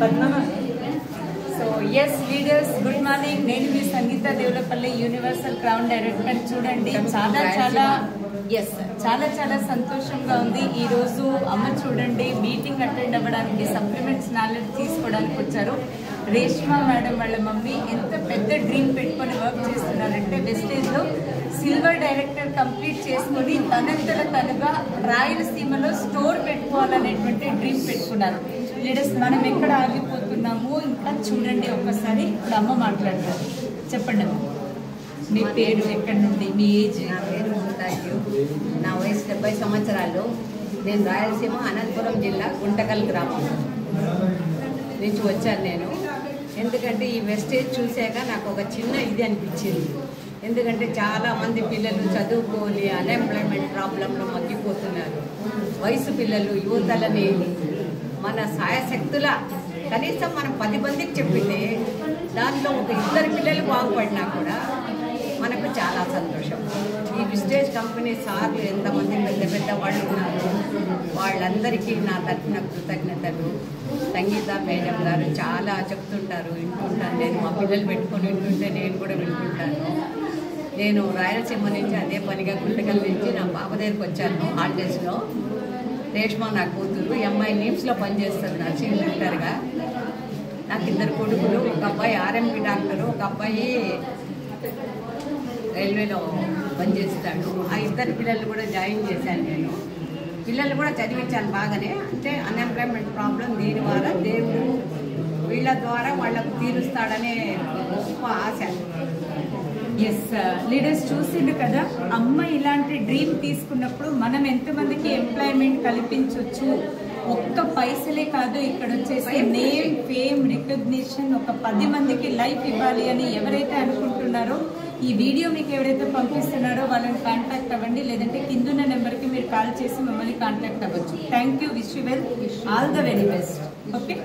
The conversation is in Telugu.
Padma. So yes, leaders, good morning. నేను మీ సంగీత దేవులపల్లి యూనివర్సల్ క్రౌన్ డైరెక్టర్. చూడండి చాలా సంతోషంగా ఉంది. ఈ రోజు అమ్మ చూడండి మీటింగ్ అటెండ్ అవ్వడానికి సప్లిమెంట్స్ నాలెడ్జ్ తీసుకోవడానికి వచ్చారు. రేష్మా మేడం వాళ్ళ మమ్మీ ఎంత పెద్ద డ్రీమ్ పెట్టుకొని వర్క్ చేస్తున్నారంటే వెస్టేజ్ లో సిల్వర్ డైరెక్టర్ కంప్లీట్ చేసుకొని తనంతట తనుగా రాయలసీమలో స్టోర్ పెట్టుకోవాలనేటువంటి డ్రీమ్ పెట్టుకున్నారు. లీడర్స్ మనం ఎక్కడ ఆగిపోతున్నాము ఇంకా చూడండి ఒక్కసారి. ఇప్పుడు అమ్మ మాట్లాడతారు. చెప్పండి అమ్మ, మీ పేరు, ఎక్కడి నుండి, మీ ఏజ్? నా పేరు ముంతాజు, నా వయసు 70 సంవత్సరాలు. నేను రాయలసీమ అనంతపురం జిల్లా గుంటకల్ గ్రామం నుంచి వచ్చాను నేను. ఎందుకంటే ఈ వెస్టేజ్ చూసాక నాకు ఒక చిన్న ఇది అనిపించింది. ఎందుకంటే చాలామంది పిల్లలు చదువుకొని అన్ఎంప్లాయ్మెంట్ ప్రాబ్లంలో మగ్గిపోతున్నారు. వయసు పిల్లలు యువతలని మన సాయశక్తుల కనీసం మనం 10 మందికి చెప్పితే దాంట్లో ఒక 2 పిల్లలు బాగుపడినా కూడా మనకు చాలా సంతోషం. ఈ విస్టేజ్ కంపెనీ సార్లు ఎంతమంది పెద్ద వాళ్ళు ఉన్నారు, వాళ్ళందరికీ నా తరఫున కృతజ్ఞతలు. సంగీత మేడం గారు చాలా చెప్తుంటారు, వింటుంటాను. నేను మా పిల్లలు పెట్టుకొని వింటుంటే నేను కూడా వింటుంటాను. నేను రాయలసీమ నుంచి అదే పనిగా గుంటకల్ నుంచి నా పాప దగ్గరికి వచ్చాను హాలిడేస్లో. రేష్మా నా కూతురు, ఈ అమ్మాయి నీమ్స్లో పనిచేస్తుంది నర్సింగ్ డాక్టర్గా. నాకు 2 కొడుకులు, ఒక అబ్బాయి ఆర్ఎంపీ డాక్టరు, ఒక అబ్బాయి రైల్వేలో పనిచేస్తాడు. ఆ 2 పిల్లలు కూడా జాయిన్ చేశాను నేను. పిల్లలు కూడా చదివించాను బాగానే. అంటే అన్ఎంప్లాయ్మెంట్ ప్రాబ్లం దీని ద్వారా దేవుడు వీళ్ళ ద్వారా వాళ్ళకు తీరుస్తాడనే గొప్ప ఆశ. ఎస్ లీడర్స్, చూసిండు కదా అమ్మ ఇలాంటి డ్రీమ్ తీసుకున్నప్పుడు మనం ఎంతమందికి ఎంప్లాయ్మెంట్ కల్పించవచ్చు. ఒక్క పైసలే కాదు, ఇక్కడ వచ్చేసి నేమ్, ఫేమ్, రికగ్నిషన్, ఒక 10 మందికి లైఫ్ ఇవ్వాలి అని ఎవరైతే అనుకుంటున్నారో ఈ వీడియో మీకు ఎవరైతే పంపిస్తున్నారో వాళ్ళని కాంటాక్ట్ అవ్వండి. లేదంటే కిందున్న నెంబర్కి మీరు కాల్ చేసి మమ్మల్ని కాంటాక్ట్ అవ్వచ్చు. Thank you, wish you well, all the very best. Okay.